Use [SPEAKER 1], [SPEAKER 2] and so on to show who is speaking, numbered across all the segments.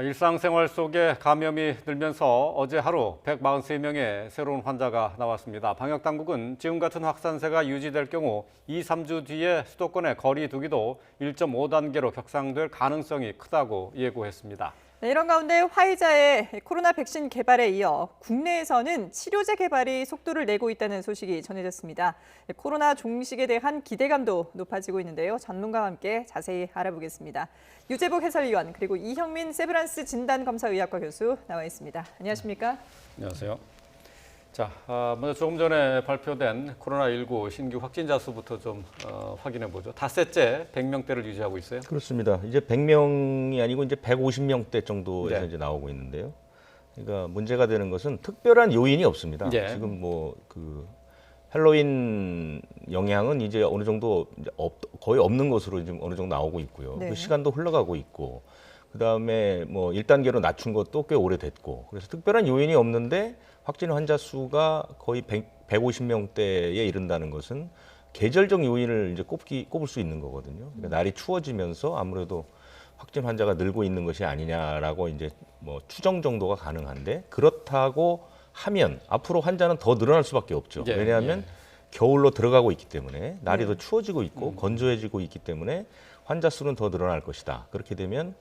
[SPEAKER 1] 일상생활 속에 감염이 늘면서 어제 하루 143명의 새로운 환자가 나왔습니다. 방역당국은 지금 같은 확산세가 유지될 경우 2, 3주 뒤에 수도권의 거리 두기도 1.5단계로 격상될 가능성이 크다고 예고했습니다.
[SPEAKER 2] 네, 이런 가운데 화이자의 코로나 백신 개발에 이어 국내에서는 치료제 개발이 속도를 내고 있다는 소식이 전해졌습니다. 코로나 종식에 대한 기대감도 높아지고 있는데요. 전문가와 함께 자세히 알아보겠습니다. 유재복 해설위원 그리고 이형민 세브란스 진단검사의학과 교수 나와 있습니다. 안녕하십니까?
[SPEAKER 1] 안녕하세요. 자, 먼저 조금 전에 발표된 코로나19 신규 확진자 수부터 좀 확인해 보죠. 닷새째 100명대를 유지하고 있어요.
[SPEAKER 3] 그렇습니다. 이제 100명이 아니고 이제 150명대 정도에서
[SPEAKER 1] 네.
[SPEAKER 3] 이제 나오고 있는데요. 그러니까 문제가 되는 것은 특별한 요인이 없습니다.
[SPEAKER 1] 네.
[SPEAKER 3] 지금 뭐 그 헬로윈 영향은 이제 어느 정도 이제 거의 없는 것으로 지금 어느 정도 나오고 있고요.
[SPEAKER 2] 네.
[SPEAKER 3] 그 시간도 흘러가고 있고, 그 다음에 뭐 1단계로 낮춘 것도 꽤 오래됐고, 그래서 특별한 요인이 없는데 확진 환자 수가 거의 150명대에 이른다는 것은 계절적 요인을 이제 꼽을 수 있는 거거든요. 그러니까 날이 추워지면서 아무래도 확진 환자가 늘고 있는 것이 아니냐라고 이제 뭐 추정 정도가 가능한데, 그렇다고 하면 앞으로 환자는 더 늘어날 수밖에 없죠.
[SPEAKER 1] 예,
[SPEAKER 3] 왜냐하면 겨울로 들어가고 있기 때문에 날이 더 추워지고 있고 건조해지고 있기 때문에 환자 수는 더 늘어날 것이다. 그렇게 되면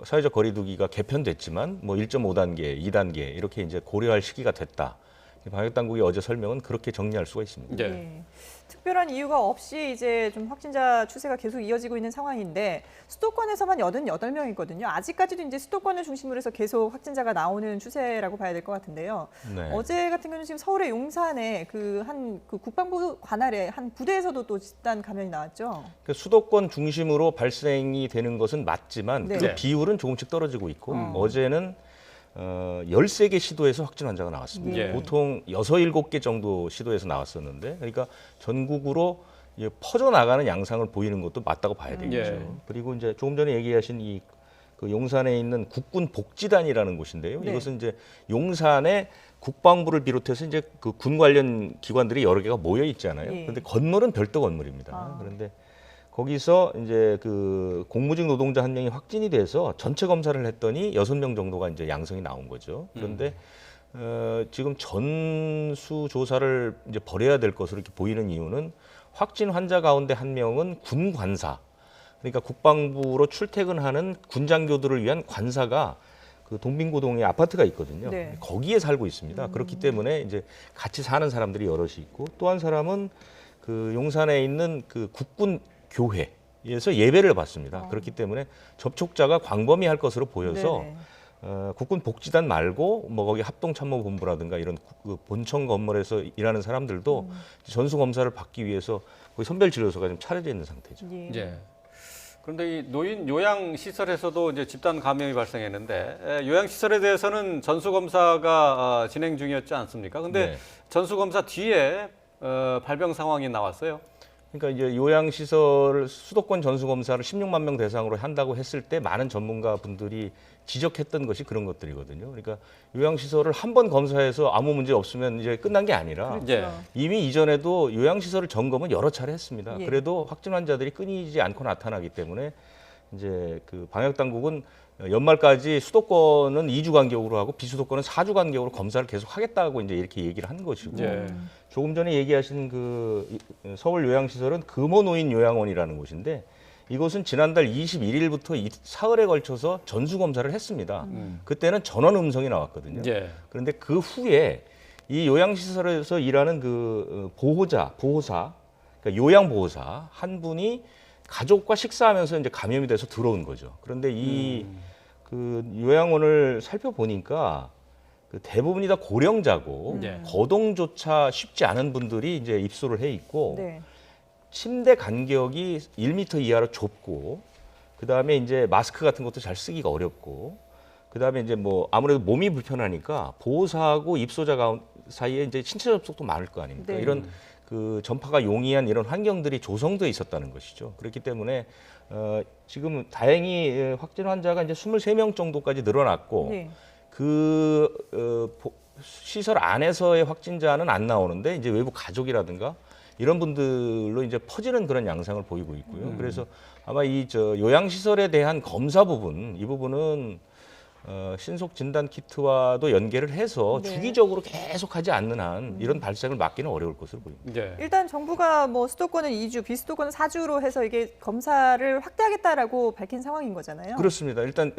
[SPEAKER 3] 사회적 거리두기가 개편됐지만 뭐 1.5단계, 2단계 이렇게 이제 고려할 시기가 됐다. 방역당국이 어제 설명은 그렇게 정리할 수가 있습니다.
[SPEAKER 1] 네.
[SPEAKER 2] 네. 특별한 이유가 없이 이제 좀 확진자 추세가 계속 이어지고 있는 상황인데 수도권에서만 88명이거든요. 아직까지도 이제 수도권을 중심으로 해서 계속 확진자가 나오는 추세라고 봐야 될 것 같은데요.
[SPEAKER 3] 네.
[SPEAKER 2] 어제 같은 경우는 지금 서울의 용산에 그 국방부 관할의 한 부대에서도 또 집단 감염이 나왔죠.
[SPEAKER 3] 그러니까 수도권 중심으로 발생이 되는 것은 맞지만
[SPEAKER 2] 네.
[SPEAKER 3] 그 비율은 조금씩 떨어지고 있고 어제는 13개 시도에서 확진 환자가 나왔습니다.
[SPEAKER 1] 예.
[SPEAKER 3] 보통 6, 7개 정도 시도에서 나왔었는데, 그러니까 전국으로 이제 퍼져나가는 양상을 보이는 것도 맞다고 봐야 되겠죠.
[SPEAKER 1] 예.
[SPEAKER 3] 그리고 이제 조금 전에 얘기하신 그 용산에 있는 국군 복지단이라는 곳인데요.
[SPEAKER 2] 네.
[SPEAKER 3] 이것은 이제 용산에 국방부를 비롯해서 이제 그 군 관련 기관들이 여러 개가 모여 있잖아요.
[SPEAKER 2] 예.
[SPEAKER 3] 그런데 건물은 별도 건물입니다. 그런데 거기서 이제 그 공무직 노동자 한 명이 확진이 돼서 전체 검사를 했더니 6명 정도가 이제 양성이 나온 거죠. 그런데 지금 전수 조사를 이제 벌여야 될 것으로 이렇게 보이는 이유는 확진 환자 가운데 한 명은 군 관사, 그러니까 국방부로 출퇴근하는 군장교들을 위한 관사가 그 동빙고동에 아파트가 있거든요.
[SPEAKER 2] 네.
[SPEAKER 3] 거기에 살고 있습니다. 그렇기 때문에 이제 같이 사는 사람들이 여럿이 있고, 또 한 사람은 그 용산에 있는 그 국군 교회에서 예배를 받습니다. 그렇기 때문에 접촉자가 광범위할 것으로 보여서
[SPEAKER 2] 네네.
[SPEAKER 3] 국군 복지단 말고 뭐 거기 합동참모본부라든가 이런 그 본청 건물에서 일하는 사람들도 전수 검사를 받기 위해서 거기 선별진료소가 좀 차려져 있는 상태죠.
[SPEAKER 2] 예.
[SPEAKER 1] 예. 그런데 이 노인 요양 시설에서도 이제 집단 감염이 발생했는데 요양 시설에 대해서는 전수 검사가 진행 중이었지 않습니까? 근데
[SPEAKER 3] 네.
[SPEAKER 1] 전수 검사 뒤에 발병 상황이 나왔어요.
[SPEAKER 3] 그러니까 이제 요양시설 수도권 전수검사를 16만 명 대상으로 한다고 했을 때 많은 전문가 분들이 지적했던 것이 그런 것들이거든요. 그러니까 요양시설을 한 번 검사해서 아무 문제 없으면 이제 끝난 게 아니라
[SPEAKER 2] 그렇죠.
[SPEAKER 1] 예.
[SPEAKER 3] 이미 이전에도 요양시설을 점검은 여러 차례 했습니다.
[SPEAKER 2] 예.
[SPEAKER 3] 그래도 확진 환자들이 끊이지 않고 나타나기 때문에 이제 그 방역당국은 연말까지 수도권은 2주 간격으로 하고 비수도권은 4주 간격으로 검사를 계속 하겠다고 이제 이렇게 얘기를 한 것이고,
[SPEAKER 1] 예.
[SPEAKER 3] 조금 전에 얘기하신 그 서울 요양시설은 금호노인 요양원이라는 곳인데, 이곳은 지난달 21일부터 사흘에 걸쳐서 전수 검사를 했습니다. 그때는 전원 음성이 나왔거든요.
[SPEAKER 1] 예.
[SPEAKER 3] 그런데 그 후에 이 요양시설에서 일하는 그 보호사, 그러니까 요양보호사 한 분이 가족과 식사하면서 이제 감염이 돼서 들어온 거죠. 그런데 그 요양원을 살펴보니까 그 대부분이 다 고령자고
[SPEAKER 1] 네.
[SPEAKER 3] 거동조차 쉽지 않은 분들이 이제 입소를 해 있고,
[SPEAKER 2] 네.
[SPEAKER 3] 침대 간격이 1m 이하로 좁고, 그 다음에 이제 마스크 같은 것도 잘 쓰기가 어렵고, 그 다음에 이제 뭐 아무래도 몸이 불편하니까 보호사하고 입소자 사이에 이제 신체 접촉도 많을 거 아닙니까?
[SPEAKER 2] 네.
[SPEAKER 3] 이런 그 전파가 용이한 이런 환경들이 조성되어 있었다는 것이죠. 그렇기 때문에 지금 다행히 확진 환자가 이제 23명 정도까지 늘어났고,
[SPEAKER 2] 네.
[SPEAKER 3] 그 시설 안에서의 확진자는 안 나오는데 이제 외부 가족이라든가 이런 분들로 이제 퍼지는 그런 양상을 보이고 있고요. 그래서 아마 이 요양시설에 대한 검사 부분, 이 부분은 신속 진단 키트와도 연계를 해서
[SPEAKER 2] 네.
[SPEAKER 3] 주기적으로 계속하지 않는 한 이런 발생을 막기는 어려울 것으로 보입니다.
[SPEAKER 1] 네.
[SPEAKER 2] 일단 정부가 뭐 수도권은 2주, 비수도권은 4주로 해서 이게 검사를 확대하겠다라고 밝힌 상황인 거잖아요.
[SPEAKER 3] 그렇습니다. 일단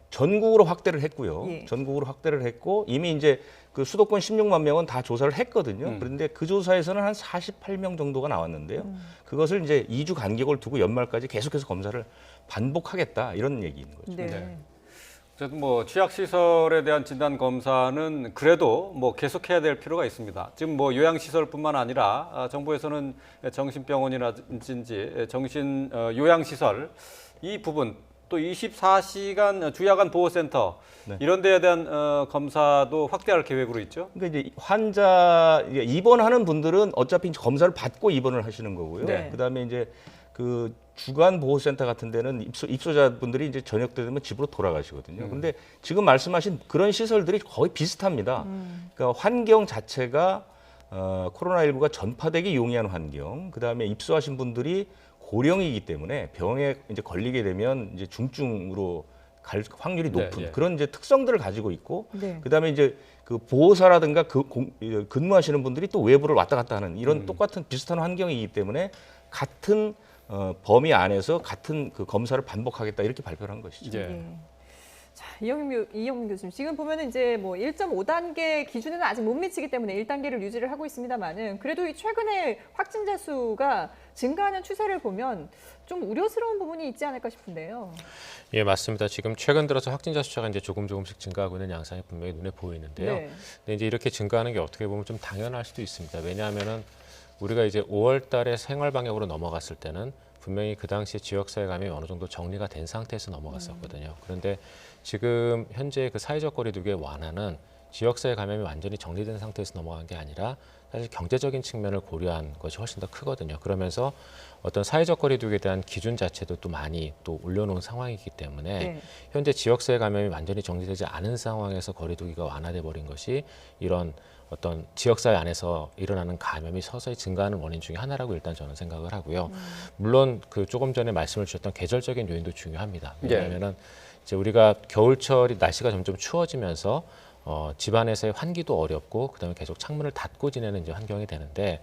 [SPEAKER 3] 전국으로 확대를 했고요.
[SPEAKER 2] 예.
[SPEAKER 3] 전국으로 확대를 했고 이미 이제 그 수도권 16만 명은 다 조사를 했거든요. 그런데 그 조사에서는 한 48명 정도가 나왔는데요. 그것을 이제 2주 간격을 두고 연말까지 계속해서 검사를 반복하겠다 이런 얘기인 거죠.
[SPEAKER 2] 네.
[SPEAKER 1] 네. 어쨌든 뭐 취약시설에 대한 진단 검사는 그래도 뭐 계속해야 될 필요가 있습니다. 지금 뭐 요양시설뿐만 아니라 정부에서는 정신병원이라든지 정신 요양시설 이 부분 또 24시간 주야간 보호센터
[SPEAKER 3] 네.
[SPEAKER 1] 이런 데에 대한 검사도 확대할 계획으로 있죠.
[SPEAKER 3] 그러니까 이제 환자 입원하는 분들은 어차피 이제 검사를 받고 입원을 하시는 거고요.
[SPEAKER 2] 네.
[SPEAKER 3] 그다음에 이제 그 주간 보호센터 같은 데는 입소자분들이 이제 저녁 때 되면 집으로 돌아가시거든요. 근데 지금 말씀하신 그런 시설들이 거의 비슷합니다. 그러니까 환경 자체가 코로나19가 전파되기 용이한 환경, 그다음에 입소하신 분들이 고령이기 때문에 병에 이제 걸리게 되면 이제 중증으로 갈 확률이 높은
[SPEAKER 1] 네, 네.
[SPEAKER 3] 그런 이제 특성들을 가지고 있고,
[SPEAKER 2] 네.
[SPEAKER 3] 그다음에 이제 그 보호사라든가 근무하시는 분들이 또 외부를 왔다 갔다 하는 이런 똑같은 비슷한 환경이기 때문에 같은 범위 안에서 같은 그 검사를 반복하겠다 이렇게 발표를 한 것이죠.
[SPEAKER 1] 예.
[SPEAKER 2] 예. 자, 이영민 교수님, 지금 보면은 이제 뭐 1.5단계 기준에는 아직 못 미치기 때문에 1단계를 유지를 하고 있습니다만은 그래도 이 최근에 확진자 수가 증가하는 추세를 보면 좀 우려스러운 부분이 있지 않을까 싶은데요.
[SPEAKER 4] 예, 맞습니다. 지금 최근 들어서 확진자 숫자가 이제 조금씩 증가하고 있는 양상이 분명히 눈에 보이는데요.
[SPEAKER 2] 네.
[SPEAKER 4] 근데 이제 이렇게 증가하는 게 어떻게 보면 좀 당연할 수도 있습니다. 왜냐하면은 우리가 이제 5월 달에 생활 방역으로 넘어갔을 때는 분명히 그 당시에 지역사회 감염이 어느 정도 정리가 된 상태에서 넘어갔었거든요. 그런데 지금 현재 그 사회적 거리두기의 완화는 지역사회 감염이 완전히 정리된 상태에서 넘어간 게 아니라 사실 경제적인 측면을 고려한 것이 훨씬 더 크거든요. 그러면서 어떤 사회적 거리두기에 대한 기준 자체도 또 많이 또 올려놓은 상황이기 때문에
[SPEAKER 2] 네.
[SPEAKER 4] 현재 지역사회 감염이 완전히 정리되지 않은 상황에서 거리두기가 완화돼 버린 것이 이런 어떤 지역사회 안에서 일어나는 감염이 서서히 증가하는 원인 중에 하나라고 일단 저는 생각을 하고요. 물론 그 조금 전에 말씀을 주셨던 계절적인 요인도 중요합니다. 왜냐하면은 이제 우리가 겨울철이 날씨가 점점 추워지면서 집안에서의 환기도 어렵고 그다음에 계속 창문을 닫고 지내는 이제 환경이 되는데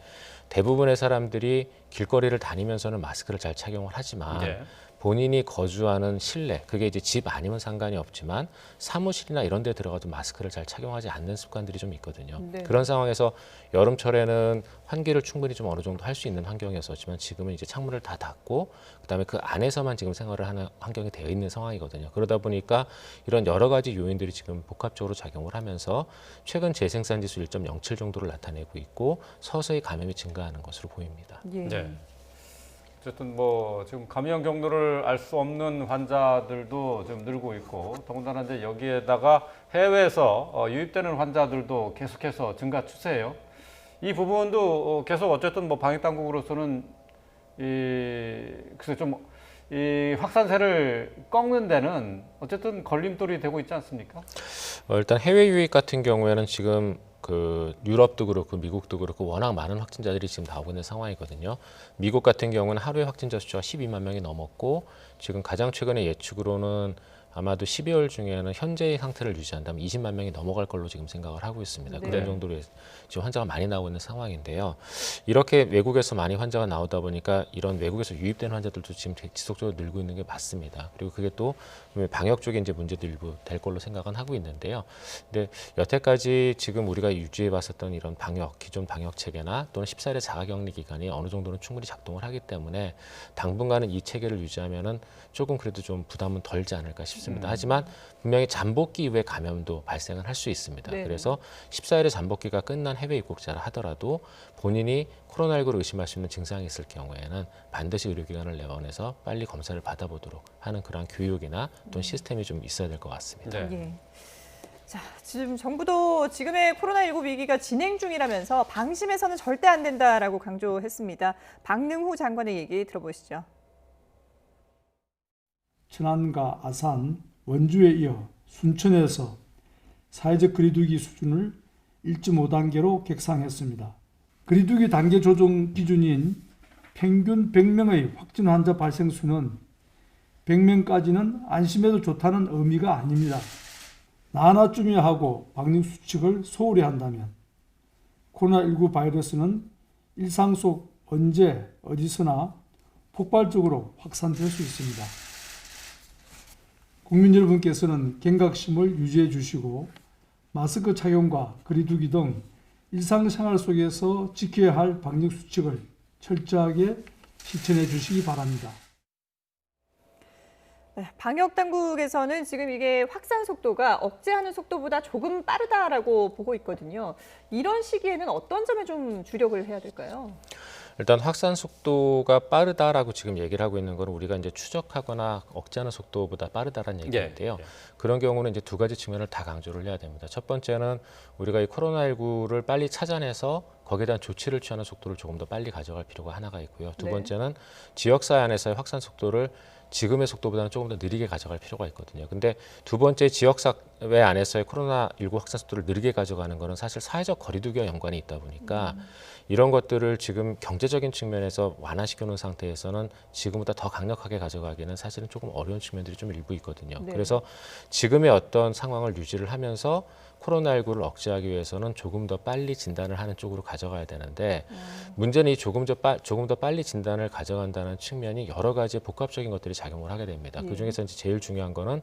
[SPEAKER 4] 대부분의 사람들이 길거리를 다니면서는 마스크를 잘 착용을 하지만
[SPEAKER 1] 네.
[SPEAKER 4] 본인이 거주하는 실내, 그게 이제 집 아니면 상관이 없지만 사무실이나 이런 데 들어가도 마스크를 잘 착용하지 않는 습관들이 좀 있거든요.
[SPEAKER 2] 네.
[SPEAKER 4] 그런 상황에서 여름철에는 환기를 충분히 좀 어느 정도 할 수 있는 환경이었었지만 지금은 이제 창문을 다 닫고 그다음에 그 안에서만 지금 생활을 하는 환경이 되어 있는 상황이거든요. 그러다 보니까 이런 여러 가지 요인들이 지금 복합적으로 작용을 하면서 최근 재생산 지수 1.07 정도를 나타내고 있고 서서히 감염이 증가하는 것으로 보입니다.
[SPEAKER 2] 예.
[SPEAKER 1] 네. 어쨌든 뭐 지금 감염 경로를 알 수 없는 환자들도 좀 늘고 있고 더군다나 이제 여기에다가 해외에서 유입되는 환자들도 계속해서 증가 추세예요. 이 부분도 계속 어쨌든 뭐 방역 당국으로서는 글쎄 좀 이 확산세를 꺾는 데는 어쨌든 걸림돌이 되고 있지 않습니까?
[SPEAKER 4] 일단 해외 유입 같은 경우에는 지금 그 유럽도 그렇고 미국도 그렇고 워낙 많은 확진자들이 지금 나오고 있는 상황이거든요. 미국 같은 경우는 하루에 확진자 숫자가 12만 명이 넘었고 지금 가장 최근의 예측으로는 아마도 12월 중에는 현재의 상태를 유지한다면 20만 명이 넘어갈 걸로 지금 생각을 하고 있습니다.
[SPEAKER 2] 네.
[SPEAKER 4] 그런 정도로 지금 환자가 많이 나오고 있는 상황인데요. 이렇게 외국에서 많이 환자가 나오다 보니까 이런 외국에서 유입된 환자들도 지금 지속적으로 늘고 있는 게 맞습니다. 그리고 그게 또 방역 쪽에 이제 문제도 일부 될 걸로 생각은 하고 있는데요. 근데 여태까지 지금 우리가 유지해 봤었던 이런 방역, 기존 방역 체계나 또는 14일의 자가격리 기간이 어느 정도는 충분히 작동을 하기 때문에 당분간은 이 체계를 유지하면은 조금 그래도 좀 부담은 덜지 않을까 싶습니다. 하지만 분명히 잠복기 이후에 감염도 발생을 할 수 있습니다.
[SPEAKER 2] 네.
[SPEAKER 4] 그래서 14일의 잠복기가 끝난 해외 입국자라 하더라도 본인이 코로나19를 의심할 수 있는 증상이 있을 경우에는 반드시 의료기관을 내원해서 빨리 검사를 받아보도록 하는 그런 교육이나 또는 시스템이 좀 있어야 될 것 같습니다.
[SPEAKER 1] 네.
[SPEAKER 2] 예. 자, 지금 정부도 지금의 코로나19 위기가 진행 중이라면서 방심해서는 절대 안 된다라고 강조했습니다. 박능후 장관의 얘기 들어보시죠.
[SPEAKER 5] 천안과 아산, 원주에 이어 순천에서 사회적 거리두기 수준을 1.5단계로 격상했습니다. 거리두기 단계 조정 기준인 평균 100명의 확진 환자 발생 수는 100명까지는 안심해도 좋다는 의미가 아닙니다. 나나쯤이야 하고 방역 수칙을 소홀히 한다면 코로나19 바이러스는 일상 속 언제 어디서나 폭발적으로 확산될 수 있습니다. 국민 여러분께서는 경각심을 유지해 주시고 마스크 착용과 거리두기 등 일상생활 속에서 지켜야 할 방역 수칙을 철저하게 실천해 주시기 바랍니다.
[SPEAKER 2] 네, 방역 당국에서는 지금 이게 확산 속도가 억제하는 속도보다 조금 빠르다라고 보고 있거든요. 이런 시기에는 어떤 점에 좀 주력을 해야 될까요?
[SPEAKER 4] 일단 확산 속도가 빠르다라고 지금 얘기를 하고 있는 거는 우리가 이제 추적하거나 억제하는 속도보다 빠르다라는 얘기인데요. 그런 경우는 이제 두 가지 측면을 다 강조를 해야 됩니다. 첫 번째는 우리가 이 코로나19를 빨리 찾아내서 거기에 대한 조치를 취하는 속도를 조금 더 빨리 가져갈 필요가 하나가 있고요. 두 번째는 지역사회 안에서의 확산 속도를 지금의 속도보다는 조금 더 느리게 가져갈 필요가 있거든요. 근데 두 번째 지역사회 안에서의 코로나19 확산 속도를 느리게 가져가는 거는 사실 사회적 거리두기와 연관이 있다 보니까 이런 것들을 지금 경제적인 측면에서 완화시켜 놓은 상태에서는 지금보다 더 강력하게 가져가기는 사실은 조금 어려운 측면들이 좀 일부 있거든요.
[SPEAKER 2] 네.
[SPEAKER 4] 그래서 지금의 어떤 상황을 유지를 하면서 코로나19를 억제하기 위해서는 조금 더 빨리 진단을 하는 쪽으로 가져가야 되는데 문제는 이 조금 더 빨리 진단을 가져간다는 측면이 여러 가지 복합적인 것들이 작용을 하게 됩니다. 그중에서 이제 제일 중요한 거는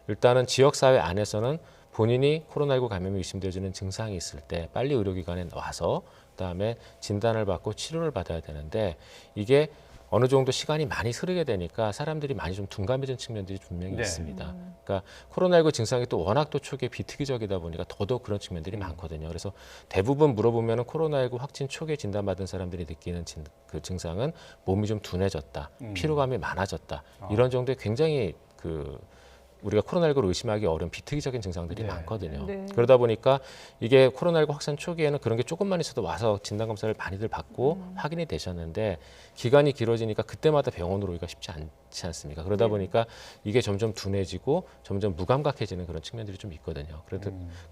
[SPEAKER 4] 일단은 지역사회 안에서는 본인이 코로나19 감염이 의심되어지는 증상이 있을 때 빨리 의료기관에 와서 그다음에 진단을 받고 치료를 받아야 되는데 이게 어느 정도 시간이 많이 흐르게 되니까 사람들이 많이 좀 둔감해진 측면들이 분명히 있습니다. 그러니까 코로나19 증상이 또 워낙 또 초기에 비특이적이다 보니까 더더욱 그런 측면들이 많거든요. 그래서 대부분 물어보면 코로나19 확진 초기에 진단받은 사람들이 느끼는 그 증상은 몸이 좀 둔해졌다, 피로감이 많아졌다 이런 정도의 굉장히 우리가 코로나19를 의심하기 어려운 비특이적인 증상들이 많거든요.
[SPEAKER 2] 네.
[SPEAKER 4] 그러다 보니까 이게 코로나19 확산 초기에는 그런 게 조금만 있어도 와서 진단검사를 많이들 받고 확인이 되셨는데 기간이 길어지니까 그때마다 병원으로 오기가 쉽지 않지 않습니까? 그러다 보니까 이게 점점 둔해지고 점점 무감각해지는 그런 측면들이 좀 있거든요.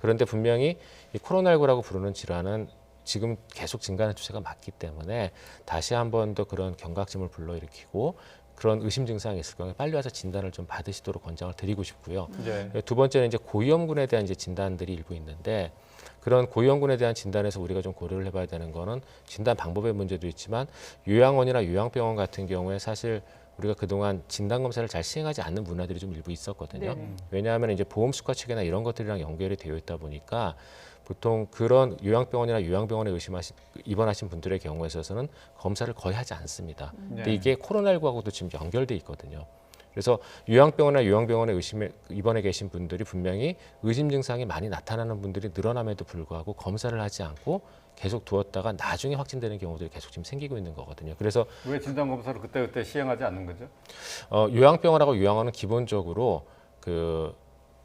[SPEAKER 4] 그런데 분명히 이 코로나19라고 부르는 질환은 지금 계속 증가하는 추세가 맞기 때문에 다시 한 번 더 그런 경각심을 불러일으키고 그런 의심 증상이 있을 경우에 빨리 와서 진단을 좀 받으시도록 권장을 드리고 싶고요. 두 번째는 이제 고위험군에 대한 이제 진단들이 일부 있는데 그런 고위험군에 대한 진단에서 우리가 좀 고려를 해봐야 되는 거는 진단 방법의 문제도 있지만 요양원이나 요양병원 같은 경우에 사실 우리가 그동안 진단검사를 잘 시행하지 않는 문화들이 좀 일부 있었거든요. 왜냐하면 이제 보험수가 체계나 이런 것들이랑 연결이 되어 있다 보니까 보통 그런 요양병원이나 요양병원에 입원하신 분들의 경우에 있어서는 검사를 거의 하지 않습니다. 근데 이게 코로나19하고도 지금 연결돼 있거든요. 그래서 요양병원이나 요양병원에 입원해 계신 분들이 분명히 의심 증상이 많이 나타나는 분들이 늘어남에도 불구하고 검사를 하지 않고 계속 두었다가 나중에 확진되는 경우들이 계속 지금 생기고 있는 거거든요. 그래서
[SPEAKER 1] 왜 진단 검사를 그때 시행하지 않는 거죠?
[SPEAKER 4] 요양병원하고 요양원은 기본적으로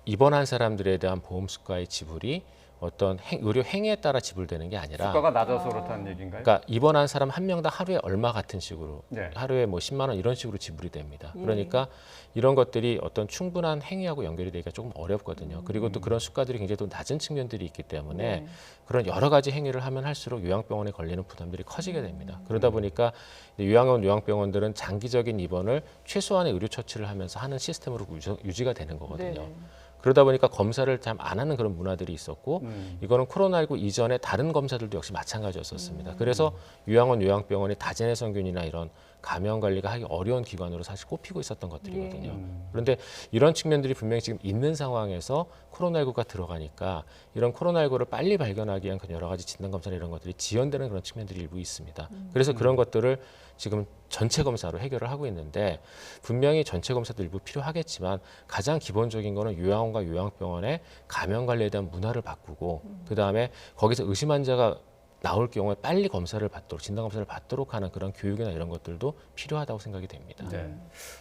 [SPEAKER 4] 입원한 사람들에 대한 보험수가의 지불이 어떤 의료 행위에 따라 지불되는 게 아니라
[SPEAKER 1] 수가가 낮아서 그렇다는 얘기인가요?
[SPEAKER 4] 그러니까 입원한 사람 한 명당 하루에 얼마 같은 식으로
[SPEAKER 1] 네.
[SPEAKER 4] 하루에 뭐 10만 원 이런 식으로 지불이 됩니다. 그러니까 이런 것들이 어떤 충분한 행위하고 연결이 되기가 조금 어렵거든요. 그리고 또 그런 수가들이 굉장히 또 낮은 측면들이 있기 때문에 그런 여러 가지 행위를 하면 할수록 요양병원에 걸리는 부담들이 커지게 됩니다. 그러다 보니까 요양원, 요양병원들은 장기적인 입원을 최소한의 의료 처치를 하면서 하는 시스템으로 유지가 되는 거거든요. 그러다 보니까 검사를 잘 안 하는 그런 문화들이 있었고 이거는 코로나19 이전에 다른 검사들도 역시 마찬가지였었습니다. 그래서 요양원, 요양병원이 다제내 성균이나 이런 감염 관리가 하기 어려운 기관으로 사실 꼽히고 있었던 것들이거든요. 그런데 이런 측면들이 분명히 지금 있는 상황에서 코로나19가 들어가니까 이런 코로나19를 빨리 발견하기 위한 여러 가지 진단검사나 이런 것들이 지연되는 그런 측면들이 일부 있습니다. 그래서 그런 것들을 지금 전체 검사로 해결을 하고 있는데 분명히 전체 검사도 일부 필요하겠지만 가장 기본적인 거는 요양원과 요양병원의 감염 관리에 대한 문화를 바꾸고 그다음에 거기서 의심 환자가 나올 경우에 빨리 검사를 받도록 진단 검사를 받도록 하는 그런 교육이나 이런 것들도 필요하다고 생각이 됩니다.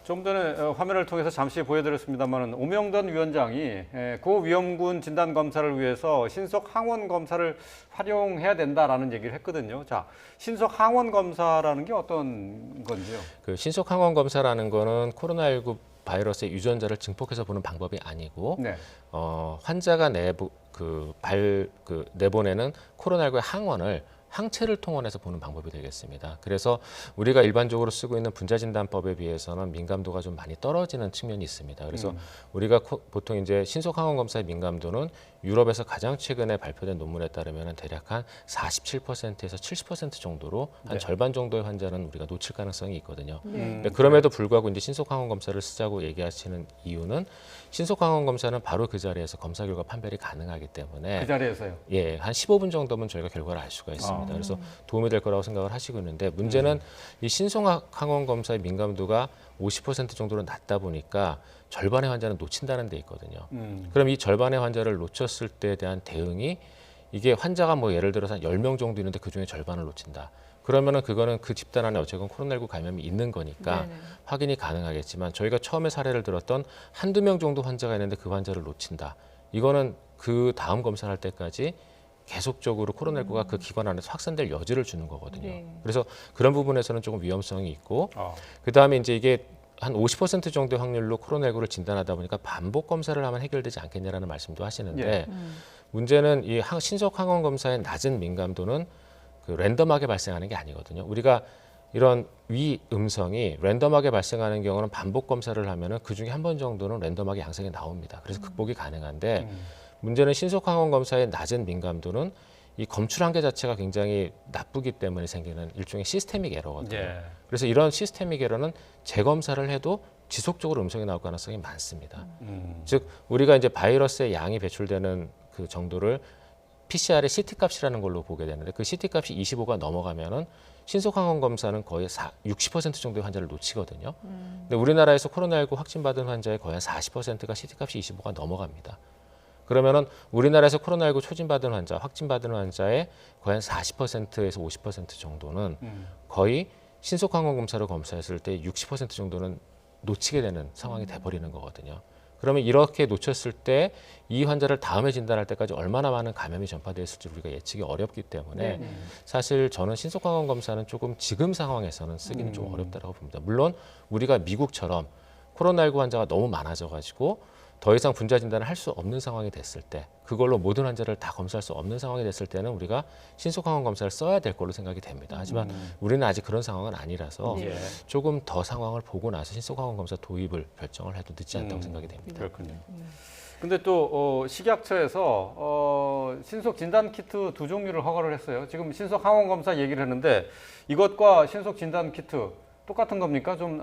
[SPEAKER 1] 좀 전에 화면을 통해서 잠시 보여드렸습니다만 오명돈 위원장이 고위험군 진단 검사를 위해서 신속 항원 검사를 활용해야 된다라는 얘기를 했거든요. 자, 신속 항원 검사라는 게 어떤 건지요?
[SPEAKER 4] 그 신속 항원 검사라는 거는 코로나19 바이러스의 유전자를 증폭해서 보는 방법이 아니고 환자가 내보내는 코로나19의 항체를 통원해서 보는 방법이 되겠습니다. 그래서 우리가 일반적으로 쓰고 있는 분자진단법에 비해서는 민감도가 좀 많이 떨어지는 측면이 있습니다. 그래서 우리가 보통 이제 신속항원 검사의 민감도는 유럽에서 가장 최근에 발표된 논문에 따르면 대략 한 47%에서 70% 정도로 한
[SPEAKER 1] 네.
[SPEAKER 4] 절반 정도의 환자는 우리가 놓칠 가능성이 있거든요.
[SPEAKER 2] 네.
[SPEAKER 4] 그럼에도 불구하고 이제 신속항원 검사를 쓰자고 얘기하시는 이유는 신속항원 검사는 바로 그 자리에서 검사 결과 판별이 가능하기 때문에
[SPEAKER 1] 그 자리에서요.
[SPEAKER 4] 예, 한 15분 정도면 저희가 결과를 알 수가 있습니다. 그래서 도움이 될 거라고 생각을 하시고 있는데 문제는 이 신속항원 검사의 민감도가 50% 정도로 낮다 보니까 절반의 환자는 놓친다는 데 있거든요. 그럼 이 절반의 환자를 놓쳤을 때에 대한 대응이 이게 환자가 뭐 예를 들어서 한 10명 정도 있는데 그중에 절반을 놓친다. 그러면은 그거는 그 집단 안에 어쨌건 코로나19 감염이 있는 거니까
[SPEAKER 2] 네네.
[SPEAKER 4] 확인이 가능하겠지만 저희가 처음에 사례를 들었던 한두 명 정도 환자가 있는데 그 환자를 놓친다. 이거는 그 다음 검사를 할 때까지 계속적으로 코로나19가 그 기관 안에서 확산될 여지를 주는 거거든요.
[SPEAKER 2] 네.
[SPEAKER 4] 그래서 그런 부분에서는 조금 위험성이 있고 그다음에 이제 이게 한 50% 정도의 확률로 코로나19를 진단하다 보니까 반복 검사를 하면 해결되지 않겠냐라는 말씀도 하시는데
[SPEAKER 1] 예.
[SPEAKER 4] 문제는 이 신속 항원 검사의 낮은 민감도는 그 랜덤하게 발생하는 게 아니거든요. 우리가 이런 위 음성이 랜덤하게 발생하는 경우는 반복 검사를 하면은 그 중에 한 번 정도는 랜덤하게 양성이 나옵니다. 그래서 극복이 가능한데 문제는 신속 항원 검사의 낮은 민감도는 이 검출 한계 자체가 굉장히 나쁘기 때문에 생기는 일종의 시스테믹 에러거든요.
[SPEAKER 1] 예.
[SPEAKER 4] 그래서 이런 시스테믹 에러는 재검사를 해도 지속적으로 음성이 나올 가능성이 많습니다. 즉 우리가 이제 바이러스의 양이 배출되는 그 정도를 PCR의 CT 값이라는 걸로 보게 되는데 그 CT 값이 25가 넘어가면은 신속항원 검사는 거의 60% 정도의 환자를 놓치거든요. 근데 우리나라에서 코로나19 확진받은 환자의 거의 한 40%가 CT 값이 25가 넘어갑니다. 그러면은 우리나라에서 코로나19 초진받은 환자, 확진받은 환자의 거의 한 40%에서 50% 정도는 거의 신속항원 검사로 검사했을 때 60% 정도는 놓치게 되는 상황이 돼버리는 거거든요. 그러면 이렇게 놓쳤을 때 이 환자를 다음에 진단할 때까지 얼마나 많은 감염이 전파되어 있을지 우리가 예측이 어렵기 때문에 사실 저는 신속항원 검사는 조금 지금 상황에서는 쓰기는 좀 어렵다고 봅니다. 물론 우리가 미국처럼 코로나19 환자가 너무 많아져가지고 더 이상 분자 진단을 할 수 없는 상황이 됐을 때 그걸로 모든 환자를 다 검사할 수 없는 상황이 됐을 때는 우리가 신속항원 검사를 써야 될 걸로 생각이 됩니다. 하지만 우리는 아직 그런 상황은 아니라서
[SPEAKER 1] 예.
[SPEAKER 4] 조금 더 상황을 보고 나서 신속항원 검사 도입을 결정을 해도 늦지 않다고 생각이 됩니다.
[SPEAKER 1] 그렇군요. 근데 또 식약처에서 신속 진단 키트 두 종류를 허가를 했어요. 지금 신속 항원 검사 얘기를 했는데 이것과 신속 진단 키트 똑같은 겁니까? 좀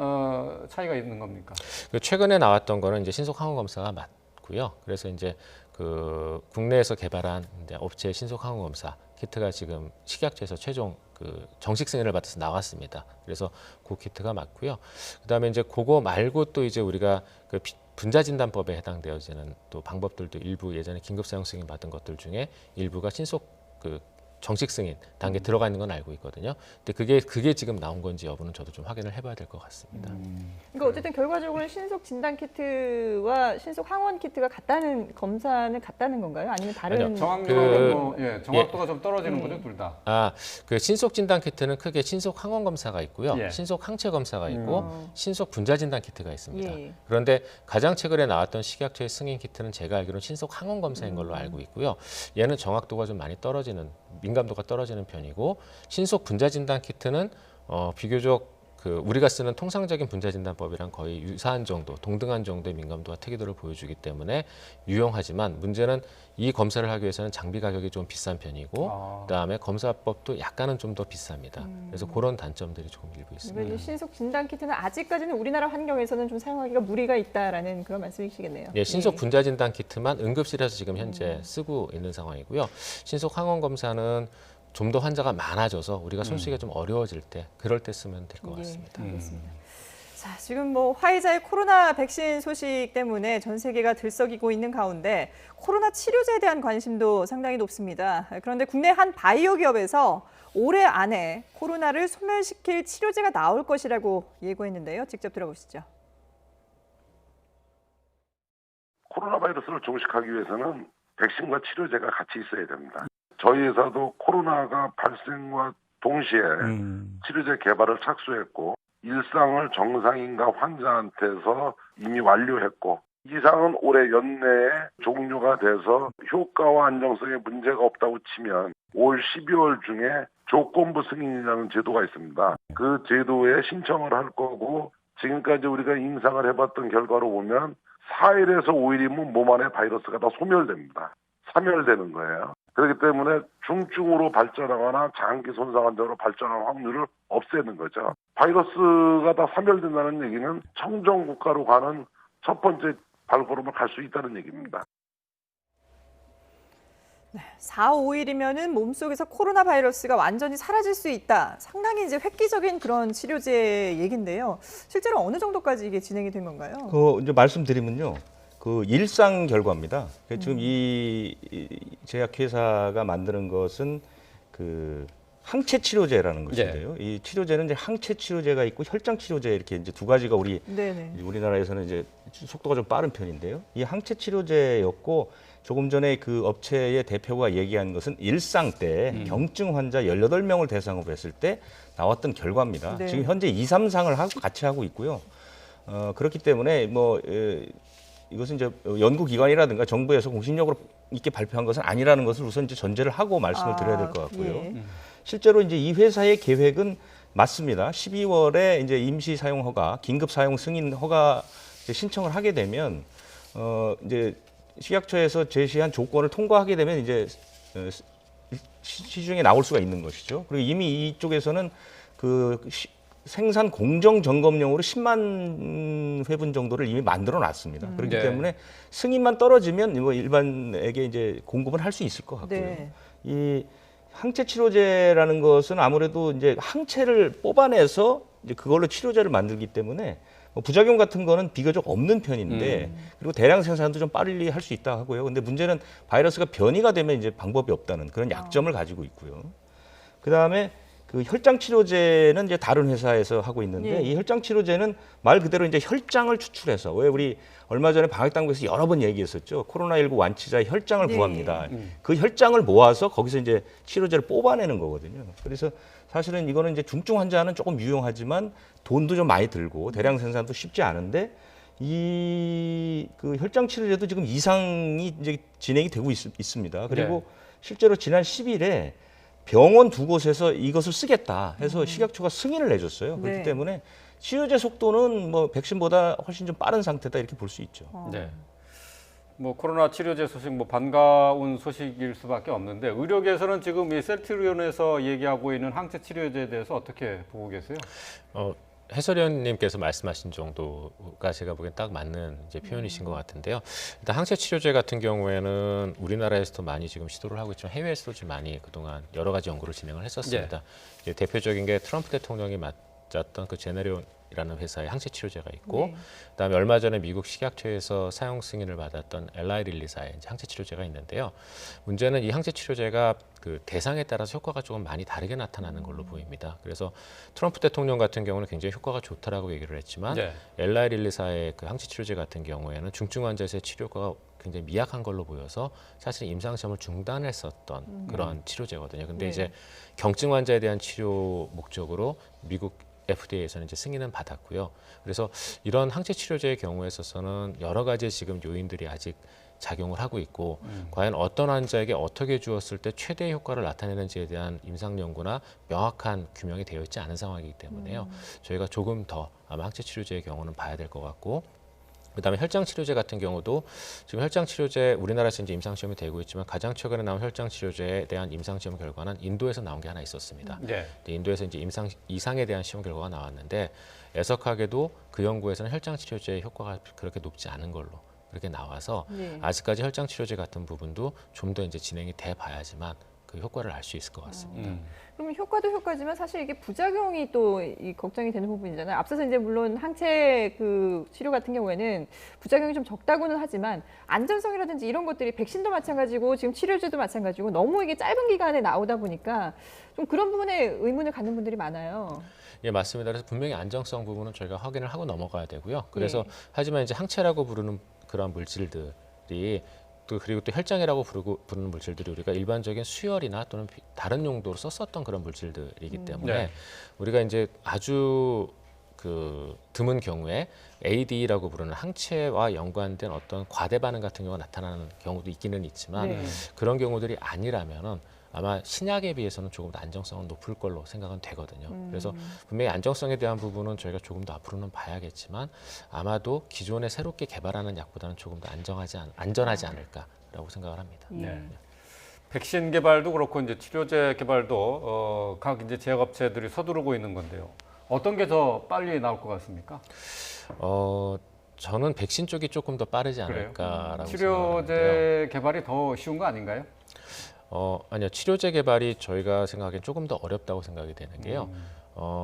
[SPEAKER 1] 차이가 있는 겁니까?
[SPEAKER 4] 최근에 나왔던 거는 이제 신속 항원 검사가 맞고요. 그래서 이제 그 국내에서 개발한 이제 업체 신속 항원 검사 키트가 지금 식약처에서 최종 그 정식 승인을 받아서 나왔습니다. 그래서 그 키트가 맞고요. 그다음에 이제 그거 말고 또 이제 우리가 그 분자진단법에 해당되어지는 또 방법들도 일부 예전에 긴급 사용 승인 받은 것들 중에 일부가 신속 그 정식 승인 단계 들어가 있는 건 알고 있거든요. 근데 그게 지금 나온 건지 여부는 저도 좀 확인을 해봐야 될 것 같습니다.
[SPEAKER 2] 그러니까 어쨌든 결과적으로는 신속 진단 키트와 신속 항원 키트가 같다는 검사는 같다는 건가요? 아니면 다른
[SPEAKER 4] 아니요.
[SPEAKER 1] 정확도가 좀 떨어지는 거죠, 둘 다.
[SPEAKER 4] 그 신속 진단 키트는 크게 신속 항원 검사가 있고요,
[SPEAKER 1] 예.
[SPEAKER 4] 신속 항체 검사가 있고, 신속 분자 진단 키트가 있습니다.
[SPEAKER 2] 예.
[SPEAKER 4] 그런데 가장 최근에 나왔던 식약처의 승인 키트는 제가 알기로는 신속 항원 검사인 걸로 알고 있고요. 얘는 정확도가 좀 많이 떨어지는, 민감도가 떨어지는 편이고, 신속 분자 진단 키트는 비교적 그 우리가 쓰는 통상적인 분자진단법이랑 거의 유사한 정도, 동등한 정도의 민감도와 특이도를 보여주기 때문에 유용하지만 문제는 이 검사를 하기 위해서는 장비 가격이 좀 비싼 편이고 그다음에 검사법도 약간은 좀 더 비쌉니다. 그래서 그런 단점들이 조금 일부 있습니다.
[SPEAKER 2] 그러니까 신속 진단 키트는 아직까지는 우리나라 환경에서는 좀 사용하기가 무리가 있다라는 그런 말씀이시겠네요.
[SPEAKER 4] 예, 신속 분자진단 키트만 응급실에서 지금 현재 쓰고 있는 상황이고요. 신속 항원 검사는 좀 더 환자가 많아져서 우리가 손쓰기가 좀 어려워질 때 그럴 때 쓰면 될 것 같습니다.
[SPEAKER 2] 알겠습니다. 자, 지금 뭐 화이자의 코로나 백신 소식 때문에 전 세계가 들썩이고 있는 가운데 코로나 치료제에 대한 관심도 상당히 높습니다. 그런데 국내 한 바이오 기업에서 올해 안에 코로나를 소멸시킬 치료제가 나올 것이라고 예고했는데요. 직접 들어보시죠.
[SPEAKER 6] 코로나 바이러스를 종식하기 위해서는 백신과 치료제가 같이 있어야 됩니다. 저희 회사도 코로나가 발생과 동시에 치료제 개발을 착수했고 일상을 정상인과 환자한테서 이미 완료했고 이상은 올해 연내에 종료가 돼서 효과와 안정성에 문제가 없다고 치면 올 12월 중에 조건부 승인이라는 제도가 있습니다. 그 제도에 신청을 할 거고 지금까지 우리가 임상을 해봤던 결과로 보면 4일에서 5일이면 몸 안에 바이러스가 다 소멸됩니다. 사멸되는 거예요. 그렇기 때문에 중증으로 발전하거나 장기 손상 환자로 발전할 확률을 없애는 거죠. 바이러스가 다 사멸된다는 얘기는 청정 국가로 가는 첫 번째 발걸음을 갈 수 있다는 얘기입니다.
[SPEAKER 2] 4, 5일이면은 몸속에서 코로나 바이러스가 완전히 사라질 수 있다. 상당히 이제 획기적인 그런 치료제 얘긴데요. 실제로 어느 정도까지 이게 진행이 된 건가요?
[SPEAKER 3] 그 이제 말씀드리면요. 그 일상 결과입니다. 지금 이 제약회사가 만드는 것은 그 항체 치료제라는 것인데요. 이 치료제는 이제 항체 치료제가 있고 혈장 치료제 이렇게 이제 두 가지가
[SPEAKER 2] 네네.
[SPEAKER 3] 우리나라에서는 이제 속도가 좀 빠른 편인데요. 이 항체 치료제였고 조금 전에 그 업체의 대표가 얘기한 것은 일상 때 경증 환자 18명을 대상으로 했을 때 나왔던 결과입니다.
[SPEAKER 2] 네.
[SPEAKER 3] 지금 현재 2, 3상을 하고 같이 하고 있고요. 그렇기 때문에 이것은 이제 연구기관이라든가 정부에서 공신력으로 있게 발표한 것은 아니라는 것을 우선 이제 전제를 하고 말씀을 드려야 될 것 같고요.
[SPEAKER 2] 예.
[SPEAKER 3] 실제로 이제 이 회사의 계획은 맞습니다. 12월에 이제 임시 사용 허가, 긴급 사용 승인 허가 이제 신청을 하게 되면 이제 식약처에서 제시한 조건을 통과하게 되면 이제 시중에 나올 수가 있는 것이죠. 그리고 이미 이쪽에서는 그 생산 공정 점검용으로 10만 회분 정도를 이미 만들어 놨습니다. 그렇기
[SPEAKER 1] 네.
[SPEAKER 3] 때문에 승인만 떨어지면 뭐 일반에게 이제 공급을 할 수 있을 것 같고요.
[SPEAKER 2] 네.
[SPEAKER 3] 이 항체 치료제라는 것은 아무래도 이제 항체를 뽑아내서 이제 그걸로 치료제를 만들기 때문에 뭐 부작용 같은 거는 비교적 없는 편인데 그리고 대량 생산도 좀 빨리 할 수 있다 하고요. 근데 문제는 바이러스가 변이가 되면 이제 방법이 없다는 그런 약점을 가지고 있고요. 그다음에 그 혈장 치료제는 이제 다른 회사에서 하고 있는데
[SPEAKER 2] 예.
[SPEAKER 3] 이 혈장 치료제는 말 그대로 이제 혈장을 추출해서 왜 우리 얼마 전에 방역당국에서 여러 번 얘기했었죠. 코로나19 완치자의 혈장을
[SPEAKER 2] 네.
[SPEAKER 3] 구합니다. 그 혈장을 모아서 거기서 이제 치료제를 뽑아내는 거거든요. 그래서 사실은 이거는 이제 중증 환자는 조금 유용하지만 돈도 좀 많이 들고 대량 생산도 쉽지 않은데 이 그 혈장 치료제도 지금 이상이 이제 진행이 되고 있습니다. 그리고
[SPEAKER 1] 네.
[SPEAKER 3] 실제로 지난 10일에 병원 두 곳에서 이것을 쓰겠다 해서 식약처가 승인을 내줬어요. 그렇기
[SPEAKER 2] 네.
[SPEAKER 3] 때문에 치료제 속도는 뭐 백신보다 훨씬 좀 빠른 상태다 이렇게 볼 수 있죠.
[SPEAKER 1] 네. 뭐 코로나 치료제 소식 뭐 반가운 소식일 수밖에 없는데 의료계에서는 지금 이 셀트리온에서 얘기하고 있는 항체 치료제에 대해서 어떻게 보고 계세요?
[SPEAKER 4] 해설위원님께서 말씀하신 정도가 제가 보기엔 딱 맞는 이제 표현이신 것 같은데요. 일단 항체 치료제 같은 경우에는 우리나라에서도 많이 지금 시도를 하고 있지만 해외에서도 좀 많이 그동안 여러 가지 연구를 진행을 했었습니다. 이제 대표적인 게 트럼프 대통령이 맡았던 그 제네리온이라는 회사의 항체 치료제가 있고,
[SPEAKER 2] 네.
[SPEAKER 4] 그다음에 얼마 전에 미국 식약처에서 사용 승인을 받았던 엘라이 릴리사의 이제 항체 치료제가 있는데요. 문제는 이 항체 치료제가 그 대상에 따라서 효과가 조금 많이 다르게 나타나는 걸로 보입니다. 그래서 트럼프 대통령 같은 경우는 굉장히 효과가 좋다라고 얘기를 했지만
[SPEAKER 1] 네.
[SPEAKER 4] 엘라이 릴리사의 그 항체 치료제 같은 경우에는 중증 환자에서의 치료 효과가 굉장히 미약한 걸로 보여서 사실 임상 시험을 중단했었던 그런 치료제거든요. 근데
[SPEAKER 2] 네.
[SPEAKER 4] 이제 경증 환자에 대한 치료 목적으로 미국 FDA에서는 이제 승인은 받았고요. 그래서 이런 항체 치료제의 경우에 있어서는 여러 가지 지금 요인들이 아직 작용을 하고 있고 과연 어떤 환자에게 어떻게 주었을 때 최대의 효과를 나타내는지에 대한 임상 연구나 명확한 규명이 되어 있지 않은 상황이기 때문에요. 저희가 조금 더 아마 항체 치료제의 경우는 봐야 될 것 같고, 그다음에 혈장 치료제 같은 경우도 지금 혈장 치료제 우리나라에서 이제 임상 시험이 되고 있지만 가장 최근에 나온 혈장 치료제에 대한 임상 시험 결과는 인도에서 나온 게 하나 있었습니다.
[SPEAKER 1] 네.
[SPEAKER 4] 인도에서 이제 임상 이상에 대한 시험 결과가 나왔는데 애석하게도 그 연구에서는 혈장 치료제의 효과가 그렇게 높지 않은 걸로 그렇게 나와서
[SPEAKER 2] 네.
[SPEAKER 4] 아직까지 혈장 치료제 같은 부분도 좀 더 이제 진행이 돼 봐야지만 그 효과를 알 수 있을 것 같습니다.
[SPEAKER 2] 그럼 효과도 효과지만 사실 이게 부작용이 또 이 걱정이 되는 부분이잖아요. 앞서서 이제 물론 항체 그 치료 같은 경우에는 부작용이 좀 적다고는 하지만 안전성이라든지 이런 것들이 백신도 마찬가지고 지금 치료제도 마찬가지고 너무 이게 짧은 기간에 나오다 보니까 좀 그런 부분에 의문을 갖는 분들이 많아요.
[SPEAKER 4] 예, 맞습니다. 그래서 분명히 안정성 부분은 저희가 확인을 하고 넘어가야 되고요. 그래서
[SPEAKER 2] 네.
[SPEAKER 4] 하지만 이제 항체라고 부르는 그런 물질들이 또 그리고 또 혈장이라고 부르는 물질들이 우리가 일반적인 수혈이나 또는 다른 용도로 썼었던 그런 물질들이기 때문에
[SPEAKER 1] 네.
[SPEAKER 4] 우리가 이제 아주 그 드문 경우에 AD라고 부르는 항체와 연관된 어떤 과대 반응 같은 경우가 나타나는 경우도 있기는 있지만
[SPEAKER 2] 네.
[SPEAKER 4] 그런 경우들이 아니라면은 아마 신약에 비해서는 조금 더 안정성은 높을 걸로 생각은 되거든요. 그래서 분명히 안정성에 대한 부분은 저희가 조금 더 앞으로는 봐야겠지만 아마도 기존에 새롭게 개발하는 약보다는 조금 더 안전하지 않을까라고 생각을 합니다.
[SPEAKER 1] 네. 백신 개발도 그렇고 이제 치료제 개발도 각 이제 제약업체들이 서두르고 있는 건데요. 어떤 게 더 빨리 나올 것 같습니까?
[SPEAKER 4] 저는 백신 쪽이 조금 더 빠르지
[SPEAKER 1] 그래요?
[SPEAKER 4] 않을까라고 생각하는데요.
[SPEAKER 1] 치료제 개발이 더 쉬운 거 아닌가요?
[SPEAKER 4] 아니요. 치료제 개발이 저희가 생각하기엔 조금 더 어렵다고 생각이 되는 게요.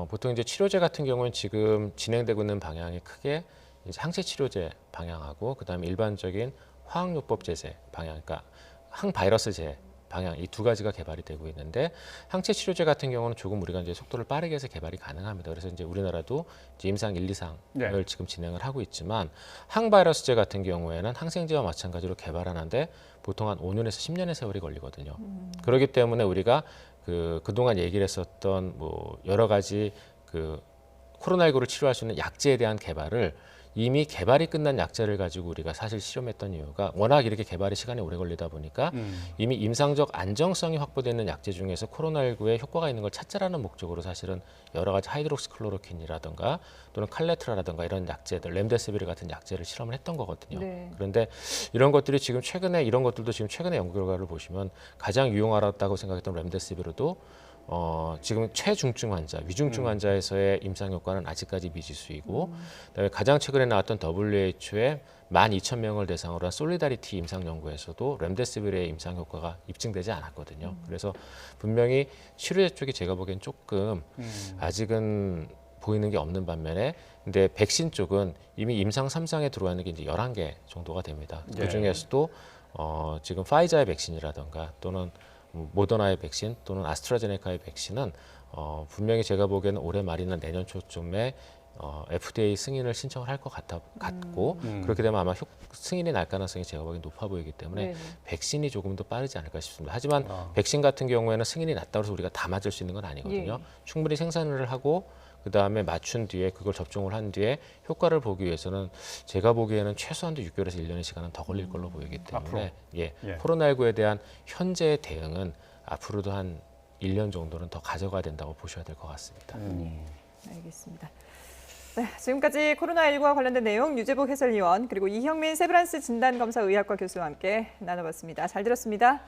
[SPEAKER 4] 보통 이제 치료제 같은 경우는 지금 진행되고 있는 방향이 크게 이제 항체 치료제 방향하고 그다음에 일반적인 화학요법 제제 방향, 그러니까 항바이러스제 방향 이 두 가지가 개발이 되고 있는데 항체 치료제 같은 경우는 조금 우리가 이제 속도를 빠르게 해서 개발이 가능합니다. 그래서 이제 우리나라도 이제 임상 1, 2상을
[SPEAKER 1] 네.
[SPEAKER 4] 지금 진행을 하고 있지만 항바이러스제 같은 경우에는 항생제와 마찬가지로 개발하는데 보통 한 5년에서 10년의 세월이 걸리거든요. 그렇기 때문에 우리가 그동안 얘기를 했었던 뭐 여러 가지 코로나19를 치료할 수 있는 약제에 대한 개발을 이미 개발이 끝난 약제를 가지고 우리가 사실 실험했던 이유가 워낙 이렇게 개발의 시간이 오래 걸리다 보니까 이미 임상적 안정성이 확보되어 있는 약제 중에서 코로나19에 효과가 있는 걸 찾자라는 목적으로 사실은 여러 가지 하이드록시클로로킨이라든가 또는 칼레트라라든가 이런 약제들, 렘데시비르 같은 약제를 실험을 했던 거거든요.
[SPEAKER 2] 네.
[SPEAKER 4] 그런데 이런 것들이 지금 최근에 이런 것들도 지금 최근에 연구 결과를 보시면 가장 유용하다고 생각했던 렘데시비르도 지금 최중증 환자, 위중증 환자에서의 임상 효과는 아직까지 미지수이고, 그다음에 가장 최근에 나왔던 WHO의 12,000명을 대상으로 한 솔리다리티 임상 연구에서도 렘데시비르의 임상 효과가 입증되지 않았거든요. 그래서 분명히 치료제 쪽이 제가 보기엔 조금 아직은 보이는 게 없는 반면에, 근데 백신 쪽은 이미 임상 3상에 들어와 있는 게 이제 11개 정도가 됩니다.
[SPEAKER 1] 네.
[SPEAKER 4] 그 중에서도 지금 파이자의 백신이라든가 또는 모더나의 백신 또는 아스트라제네카의 백신은 분명히 제가 보기에는 올해 말이나 내년 초쯤에 FDA 승인을 신청을 할 것 같고 그렇게 되면 아마 승인이 날 가능성이 제가 보기엔 높아 보이기 때문에
[SPEAKER 2] 네네.
[SPEAKER 4] 백신이 조금 더 빠르지 않을까 싶습니다. 하지만 백신 같은 경우에는 승인이 났다고 해서 우리가 다 맞을 수 있는 건 아니거든요.
[SPEAKER 2] 예.
[SPEAKER 4] 충분히 생산을 하고 그다음에 맞춘 뒤에 그걸 접종을 한 뒤에 효과를 보기 위해서는 제가 보기에는 최소한도 6개월에서 1년의 시간은 더 걸릴 걸로 보이기 때문에
[SPEAKER 1] 예.
[SPEAKER 4] 코로나19에 대한 현재의 대응은 앞으로도 한 1년 정도는 더 가져가야 된다고 보셔야 될 것 같습니다.
[SPEAKER 2] 알겠습니다. 네, 지금까지 코로나19와 관련된 내용 유재복 해설위원 그리고 이형민 세브란스 진단검사의학과 교수와 함께 나눠봤습니다. 잘 들었습니다.